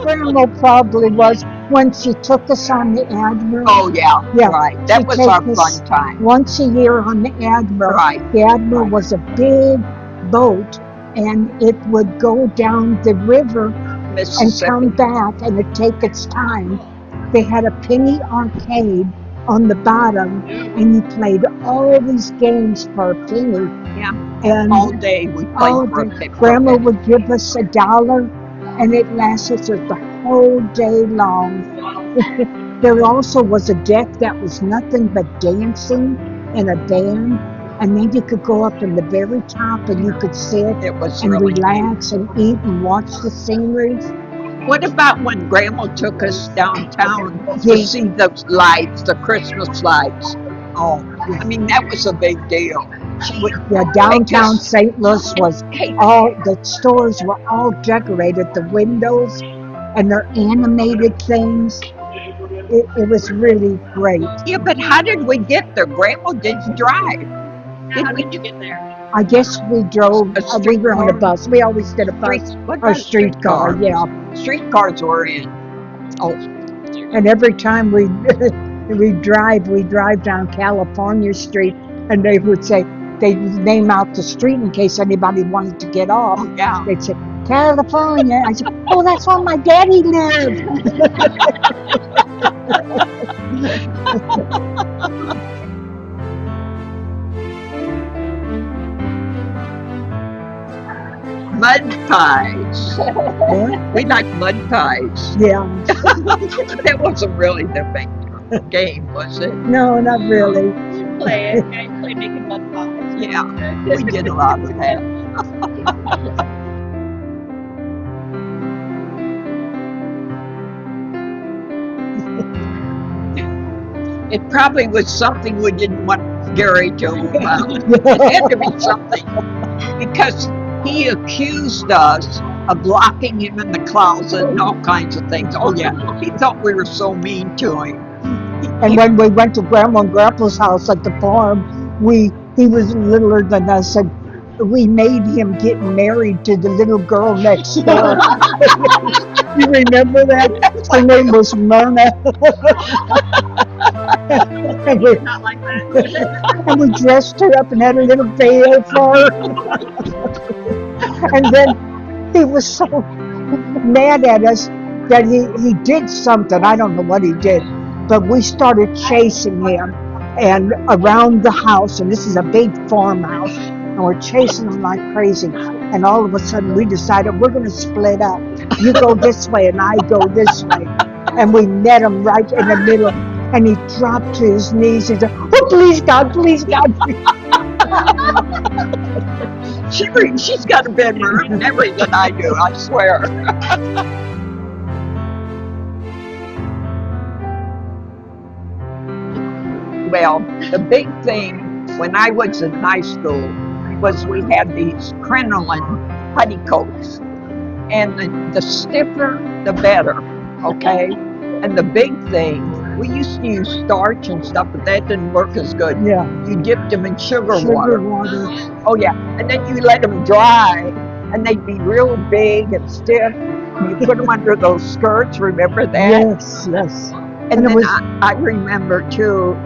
Grandma probably was when she took us on the Admiral. Oh, yeah, Yeah, right. she'd That was take our us fun time. once a year on the Admiral. Right. The Admiral Right. was a big boat, and it would go down the river and come Mississippi. back, and it'd take its time. They had a penny arcade on the bottom, and you played all these games for a penny. Yeah. And All day we all played for a day, penny. Grandma would give us $1, and it lasted us the whole day long. There also was a deck that was nothing but dancing and a band, and then you could go up in the very top and you could sit It was and really neat. relax and eat and watch the scenery. What about when Grandma took us downtown Yeah. to see the lights, the Christmas lights? Oh, I mean, that was a big deal. She would Yeah, take downtown us. St. Louis was Hey, all, the stores were all decorated, the windows, and their animated things. It was really great. yeah, but how did we get there? Grandma didn't drive. Did How we? did you get there? I guess we drove, A we were on a streetcar? bus. We always did a Street, bus what or about a streetcar, yeah. Streetcars were in. Oh, And every time we we drive down California Street, and they would say they'd name out the street in case anybody wanted to get off. oh yeah. They'd say California. I said, oh, that's where my daddy lived. Mud pies. What? We like mud pies. Yeah, That wasn't really the big game, was it? no, not really. You play it. I play making mud pies. Yeah, we did a lot of that. It probably was something we didn't want Gary to know about. It had to be something because he accused us of locking him in the closet and all kinds of things. Oh yeah, he thought we were so mean to him. And when we went to Grandma and Grandpa's house at the farm, he was littler than us, and we made him get married to the little girl next door. You remember that? Her name was Myrna. and, we, Not like that. and we dressed her up and had a little veil for her. And then he was so mad at us that he did something. I don't know what he did, but we started chasing him and around the house. And this is a big farmhouse, and we're chasing him like crazy. And all of a sudden, we decided we're going to split up. You go this way, and I go this way. And we met him right in the middle. And he dropped to his knees and said, "Oh, please God, please God." She's got a better memory than I do, I swear. Well, the big thing when I was in high school was we had these crinoline petticoats. And the stiffer, the better, okay? And the big thing, we used to use starch and stuff, but that didn't work as good. Yeah, You dipped them in sugar sugar water. water. Oh yeah, and then you let them dry, and they'd be real big and stiff. You put them under those skirts. Remember that? Yes, yes. And And it then was I remember too,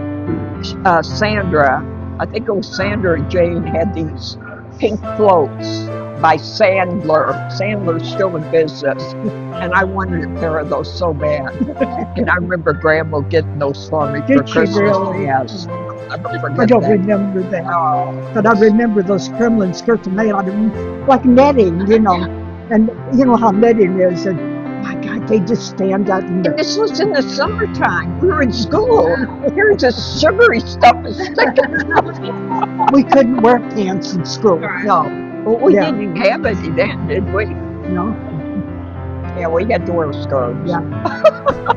Sandra. I think it was Sandra and Jane had these pink floats by Sandler. Sandler's still in business, and I wanted a pair of those so bad. And I remember Grandma getting those for me for Did she Christmas. really? Yes, I'll never forget I don't that. remember that. Oh, But I remember those crinoline skirts made out of like netting, you know. And you know how netting is. And my God, they just stand out in and the. this was in the summertime. We were in school. Here's this sugary stuff is sticking. We couldn't wear pants in school. No, well, we Yeah. didn't have any then, did we? No. Yeah, we had to wear skirts. Yeah.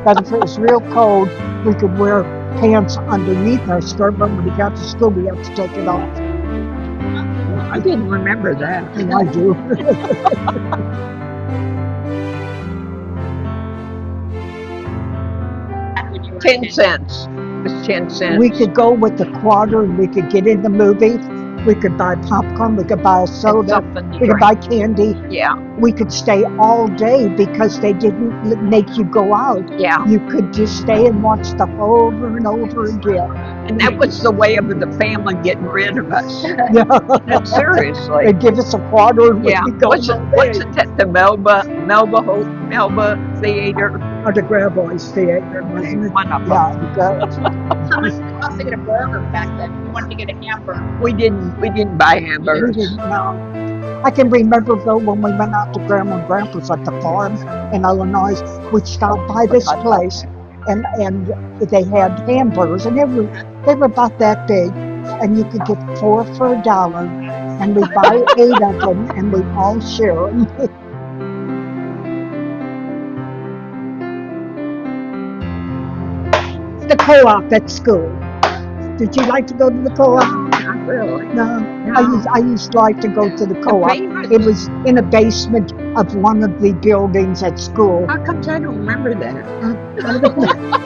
But if it was real cold, we could wear pants underneath our skirt. But when we got to school, we had to take it off. I didn't remember that. And I do. 10 cents. It was 10 cents. We could go with the quarter and we could get in the movie. We could buy popcorn. We could buy a and soda. something to We could drink. buy candy. Yeah, We could stay all day because they didn't make you go out. yeah. You could just stay and watch stuff over and over again. And that was the way of the family getting rid of us. Yeah. No, seriously. They'd give us a quarter and Yeah. we'd be gone all day. Wasn't that the Melba Theater? Or the Graboids Theater, Okay, wasn't it? one of them. Yeah, it was. I was to get a burger back then. We wanted to get a hamburger. We didn't buy We hamburgers. didn't know. I can remember though when we went out to Grandma and Grandpa's at the farm in Illinois, we'd stop by this place and they had hamburgers and they were about that big and you could get 4 for $1 and we'd buy 8 of them and we'd all share them. The co-op at school. Did you like to go to the co-op? Not really. No. No. I used to like to go to the co-op. famous- It was in a basement of one of the buildings at school. How comes I don't remember that?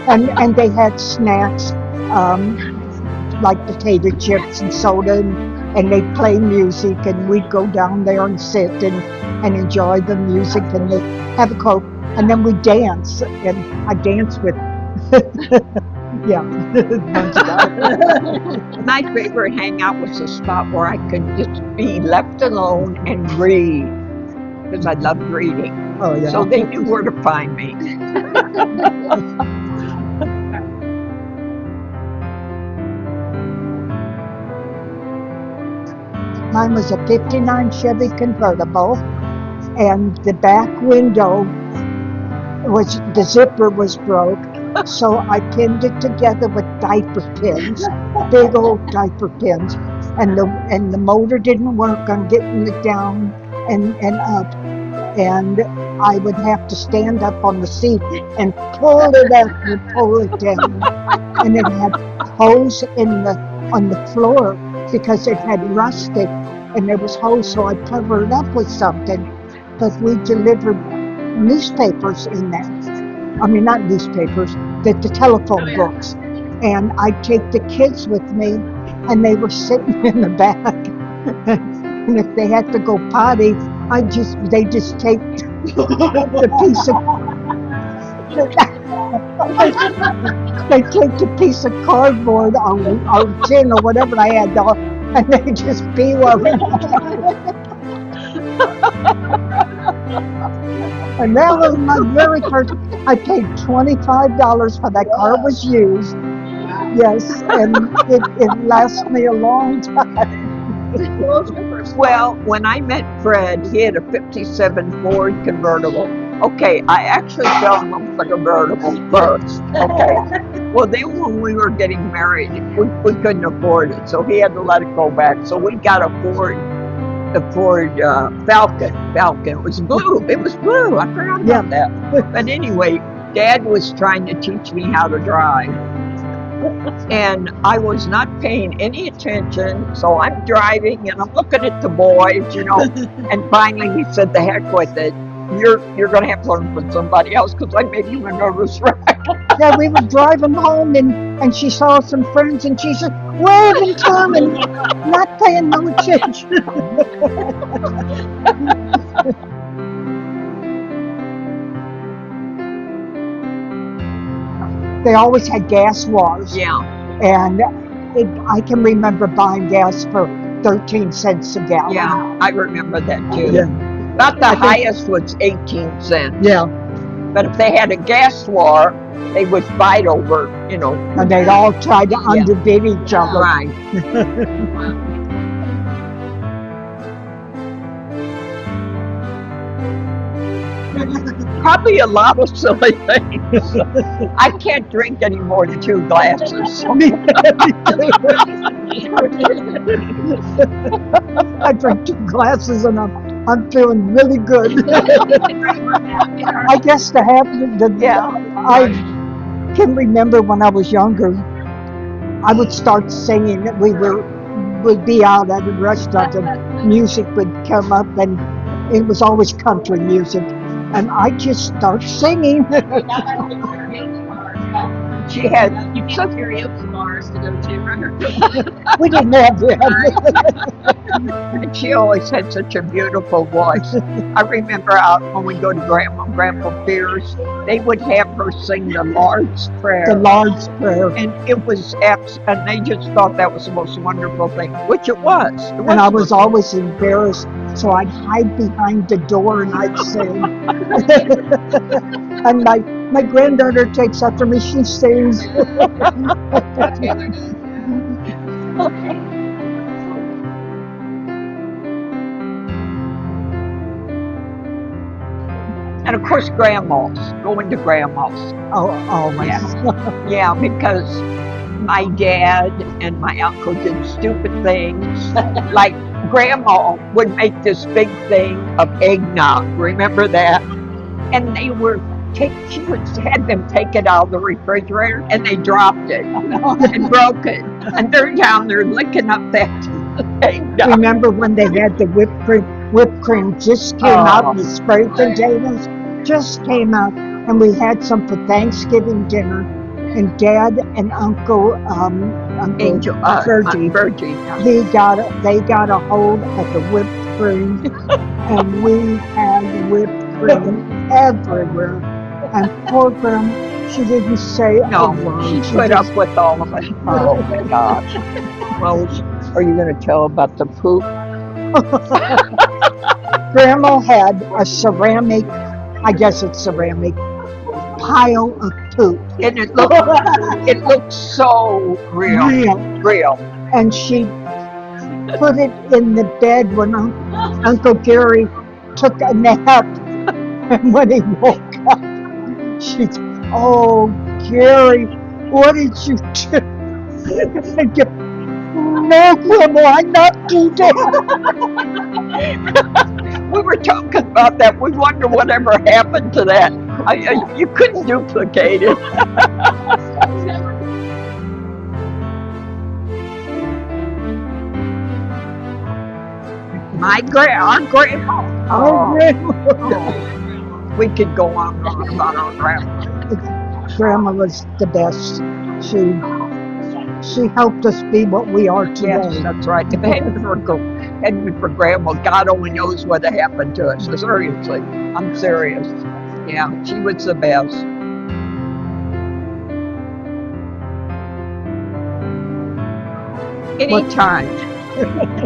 And they had snacks, like potato chips and soda, and they'd play music, and we'd go down there and sit and enjoy the music, and they'd have a Coke, and then we'd dance, and I danced with, yeah, a bunch of guys. My favorite hangout was the spot where I could just be left alone and read, because I loved reading. Oh, yeah. So they knew where to find me. Mine was a '59 Chevy convertible, and the back window the zipper was broke, so I pinned it together with diaper pins, big old diaper pins, and the motor didn't work on getting it down and up, and I would have to stand up on the seat and pull it up and pull it down, and it had holes on the floor because it had rusted and there was holes, so I covered it up with something. But we delivered newspapers in there. I mean, not newspapers, the telephone books. And I'd take the kids with me, and they were sitting in the back. And if they had to go potty, they just take the piece of they take the piece of cardboard or tin or whatever I had, and they just pee while they And that was my very first. I paid $25 for that car was used. Yes, and it lasted me a long time. Well, when I met Fred, he had a '57 Ford convertible. Okay, I actually fell in love with the convertible first. Okay. Well, then when we were getting married, we couldn't afford it, so he had to let it go back. So we got the Ford Falcon. It was blue. It was blue. I forgot about that. But anyway, Dad was trying to teach me how to drive. And I was not paying any attention, so I'm driving and I'm looking at the boys, and finally he said, "The heck with it. You're going to have to learn from somebody else because I made you a nervous wreck." Yeah, we were driving home and she saw some friends and she said, waving to them and not paying no attention. They always had gas wars. Yeah. And I can remember buying gas for 13 cents a gallon. Yeah, I remember that too. Yeah. About the highest was 18 cents. Yeah. But if they had a gas war, they would fight over, And they'd all try to underbid each other. Right. Probably a lot of silly things. I can't drink any more than 2 glasses. I drank 2 glasses and I'm feeling really good. I guess I can remember when I was younger, I would start singing. We'd be out at a restaurant and music would come up and it was always country music. And I just start singing. She had You such, get karaoke bars to go to, right? We didn't have that. and she always had such a beautiful voice. I remember out when we go to Grandma and Grandpa Pierce, they would have her sing the Lord's The Prayer. Lord's Prayer. And it was and they just thought that was the most wonderful thing, which it was. It And I was was always embarrassed, so I'd hide behind the door and I'd sing. And my granddaughter takes after me, she sings. and of course grandma's, going to grandma's. Oh, always. Yeah, because my dad and my uncle did stupid things. Like grandma would make this big thing of eggnog. Remember that? And they were she would had them take it out of the refrigerator and they dropped it and broke it. And they're down there licking up that eggnog. Remember when they had the whipped cream? Whipped cream just came out in the spray containers, just came out, and we had some for Thanksgiving dinner. And Dad and Uncle Angel, Virgie, they got a hold of the whipped cream, and we had whipped cream everywhere. And poor Grandma, she didn't say no, a word. she put up with all of it. Oh my gosh. Well, are you going to tell about the poop? Grandma had a ceramic, I guess it's ceramic, pile of poop. And it looked so real. And she put it in the bed when Uncle Gary took a nap. And when he woke up, she said, "Oh, Gary, what did you do?" And go, "No, Grandma, I not do that." We were talking about that. We wonder whatever happened to that. You couldn't duplicate it. Our grandma. Our Grandma. We could go on and on about our grandma. Grandma was the best. She helped us be what we are today. Yes, that's right. If it hadn't been for grandma, God only knows what happened to us. Seriously, I'm serious. Yeah, she was the best.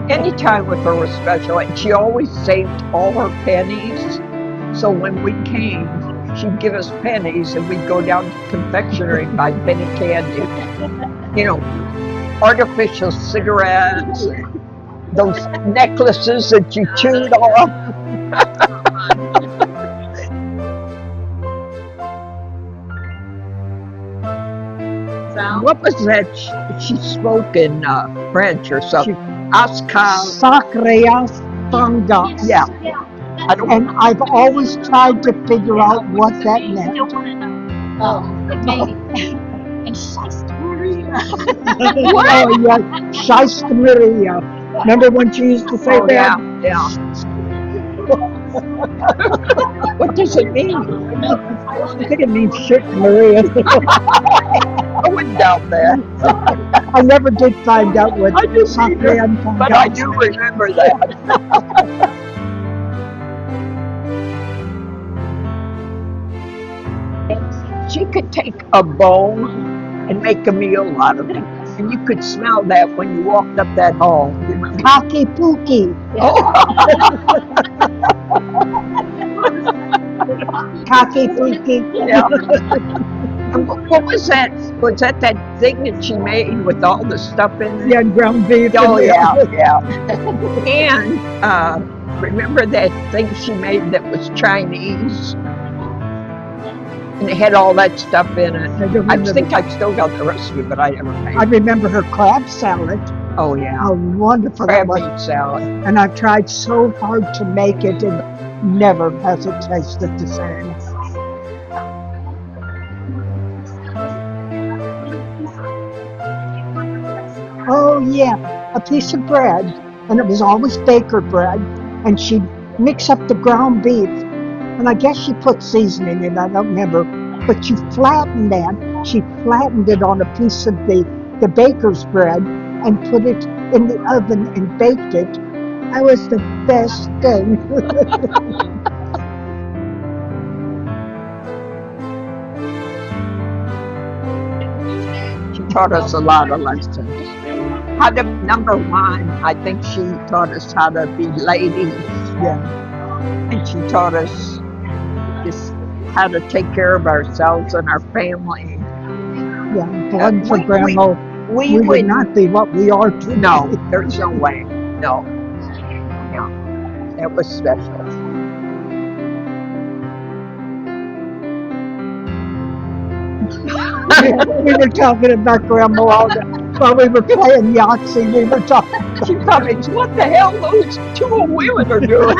Anytime with her was special, and she always saved all her pennies. So when we came, she'd give us pennies, and we'd go down to confectionery and buy penny candy. You know, artificial cigarettes, those necklaces that you chewed off. What was that? She spoke in French or something. Sacreas Tongas. Yeah. And I've always tried to figure out what that meant. And Scheist Maria. Oh, yeah, Scheist Maria. Remember when she used to say that? Yeah. What does it mean? I think it means shit, Maria. I wouldn't doubt that. I never did find out what I do Sacre and but I do remember that. She could take a bone and make a meal out of it. And you could smell that when you walked up that hall. Kaki Pookie. Kaki Pookie. Yeah. What was that? Was that thing that she made with all the stuff in it? Yeah, ground beef. Oh, yeah. And remember that thing she made that was Chinese? And it had all that stuff in it. I think I've still got the recipe, but I never made it. I remember her crab salad. Oh, yeah. How wonderful Crab that was. meat salad. And I've tried so hard to make it, and never has it tasted the same. Oh, yeah, a piece of bread, and it was always baker bread, and she'd mix up the ground beef, and I guess she put seasoning in it. I don't remember but she flattened it on a piece of the baker's bread and put it in the oven and baked it. That was the best thing. She taught us a lot of lessons. How to, number one, I think she taught us how to be ladies, Yeah, and she taught us just how to take care of ourselves and our family. yeah. If it wasn't for We Grandma, we we would would not be what we are no, today. there's no way. No, no, that was special. We were talking about Grandma all the while we were playing Yahtzee. We were talking She about probably, what the hell those two old women are doing?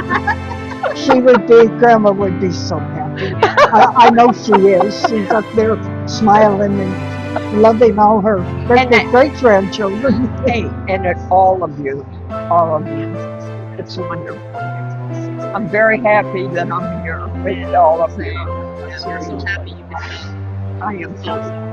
Grandma would be so happy. I know she is. She's up there smiling and loving all her And great grandchildren. hey, and at all of you, all of you, it's wonderful. I'm very happy that I'm here with all of you. We're so happy you could come. I am too.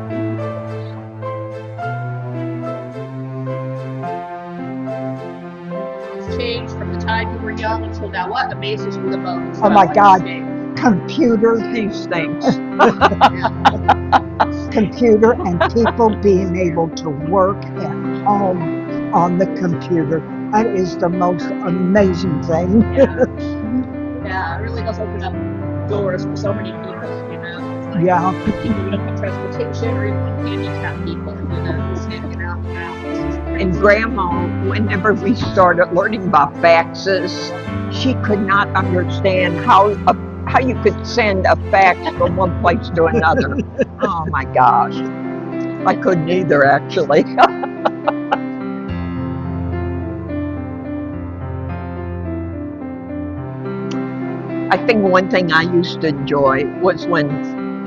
It's changed from the time you were young until now. What amazes you the most? Oh my about God. this game? Computer, These things. computer, and people being able to work at home on the computer. That is the most amazing thing. Yeah, it really does open up doors for so many people, you know. It's like Yeah, people with transportation or even handicapped people, you know, just hanging out and about. And Grandma, whenever we started learning about faxes, she could not understand how you could send a fax from one place to another. Oh my gosh. I couldn't either, actually. I think one thing I used to enjoy was when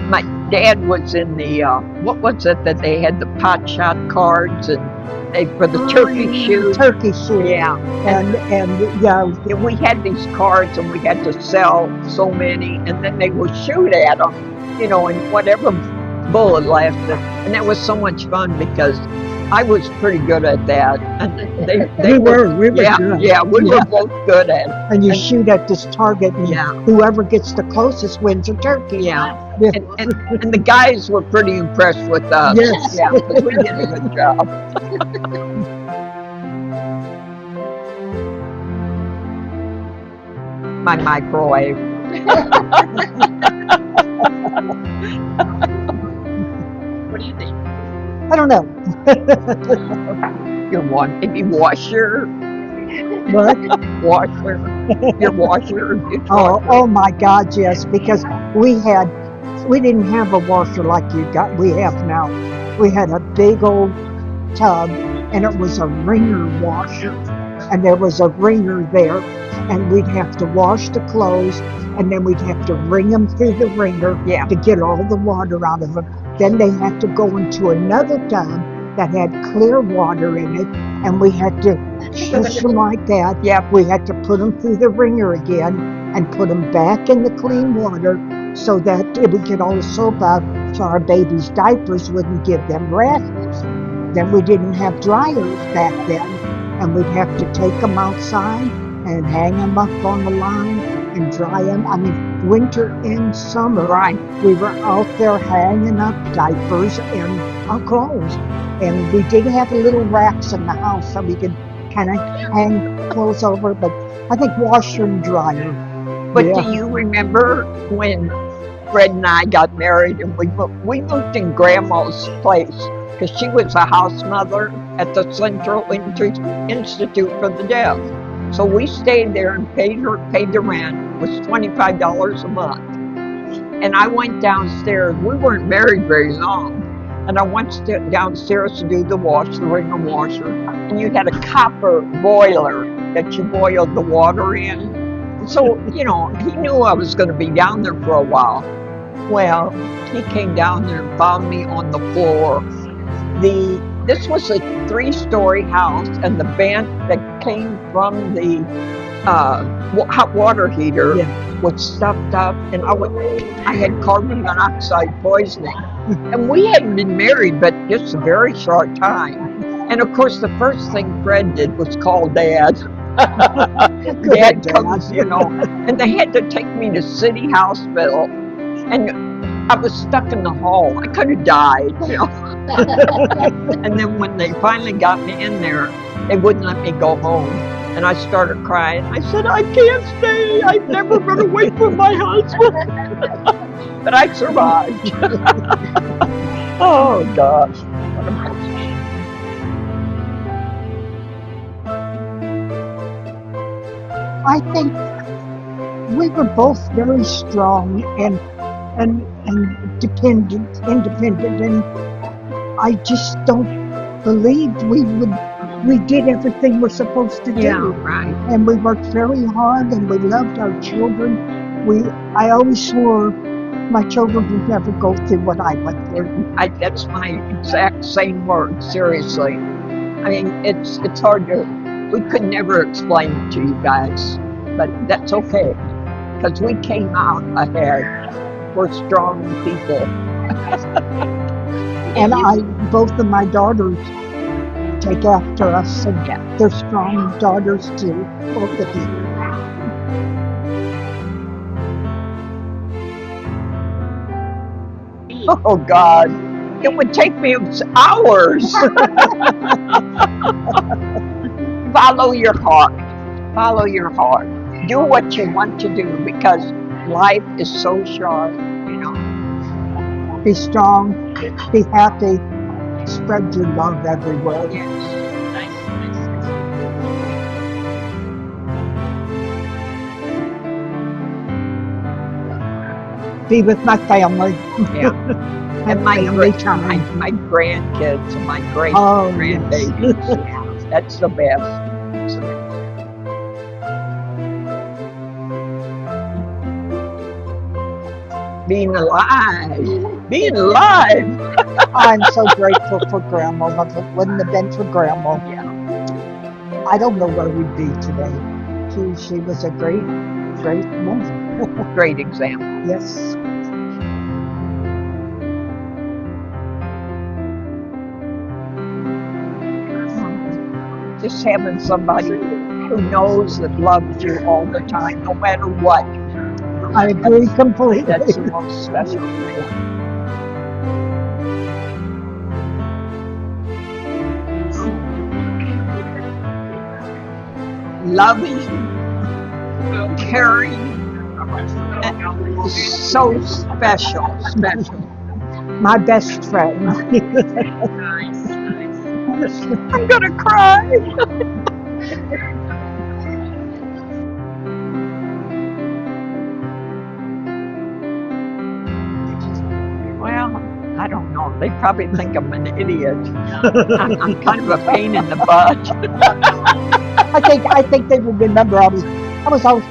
my dad was in the what was it that they had the pot shot cards and they for the turkey shoot. turkey shoot. Yeah, And yeah, yeah, we had these cards and we had to sell so many, and then they would shoot at them, and whatever bullet lasted, and that was so much fun because I was pretty good at that, and they we were yeah, good. yeah, we were both good at it. And you shoot at this target, and Yeah. whoever gets the closest wins a turkey. Yeah. Yeah. And the guys were pretty impressed with us. Yes. Yeah, because we did a good job. My microwave. What do you think? I don't know. Your maybe washer, What? washer, your washer. Your Oh, washer. oh my God, yes, because we didn't have a washer like we have now. We had a big old tub, and it was a wringer washer, and there was a wringer there, and we'd have to wash the clothes, and then we'd have to wring them through the wringer Yeah. to get all the water out of them. Then they had to go into another tub that had clear water in it, and we had to shush them like that. Yeah. We had to put them through the wringer again and put them back in the clean water so that it would get all the soap out so our babies' diapers wouldn't give them rashes. Then we didn't have dryers back then, and we'd have to take them outside and hang them up on the line and dry them. I mean, winter and summer, Right. we were out there hanging up diapers and our clothes. And we did have little racks in the house so we could kind of hang clothes over, but I think washer and dryer. But Yeah. do you remember when Fred and I got married and we moved in Grandma's place because she was a house mother at the Central Institute for the Deaf. So we stayed there and paid the rent. It was $25 a month. And I went downstairs. We weren't married very long. And I went downstairs to do the wringer washer. And you had a copper boiler that you boiled the water in. So, he knew I was going to be down there for a while. Well, he came down there and found me on the floor. This was a 3-story house, and the vent that came from the hot water heater Yeah. was stuffed up, and I had carbon monoxide poisoning. And we hadn't been married but just a very short time. And of course, the first thing Fred did was call Dad. Good Dad comes, and they had to take me to City Hospital. And I was stuck in the hall. I could have died. And then when they finally got me in there, they wouldn't let me go home. And I started crying. I said, I can't stay. I've never run away from my husband. But I survived. Oh, gosh. What a mess. I think we were both very strong and independent, and I just don't believe we did everything we're supposed to do. Yeah, right. And we worked very hard, and we loved our children. I always swore my children would never go through what I went through. That's my exact same words, seriously. I mean, it's hard to, we could never explain it to you guys, but that's okay, because we came out ahead. We're strong people. And both of my daughters take after us, and they're strong daughters too, both of you. Oh, God. It would take me hours. Follow your heart. Follow your heart. Do what you want to do, because life is so short. Be strong, be happy, spread your love everywhere. Yes. Be with my family. Yeah. And my family time. my grandkids and my great Oh, grandbabies. yes. That's the best. Being alive. Being alive. I'm so grateful for Grandma. If it wouldn't have been for Grandma, Yeah. I don't know where we'd be today. She was a great woman. Great example. Yes. Just having somebody who knows that loves you all the time, no matter what. I agree completely. That's the most special thing. Loving, caring, and so special. My best friend. I'm gonna cry. Well, I don't know. They probably think I'm an idiot. I'm kind of a pain in the butt. I think they would remember I was always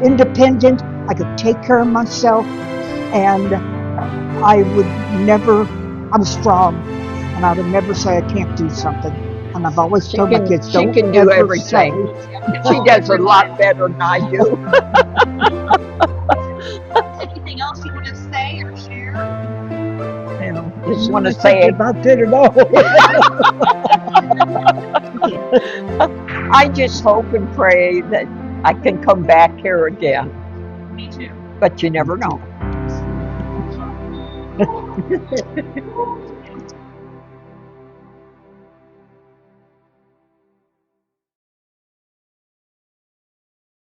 independent. I could take care of myself, and I was strong, and I would never say I can't do something. And I've always told my kids, She don't can do ever everything. She does a lot better than I do. Anything else you want to say or share? Just want to say it. About it at all. I just hope and pray that I can come back here again. Me too. But you never know.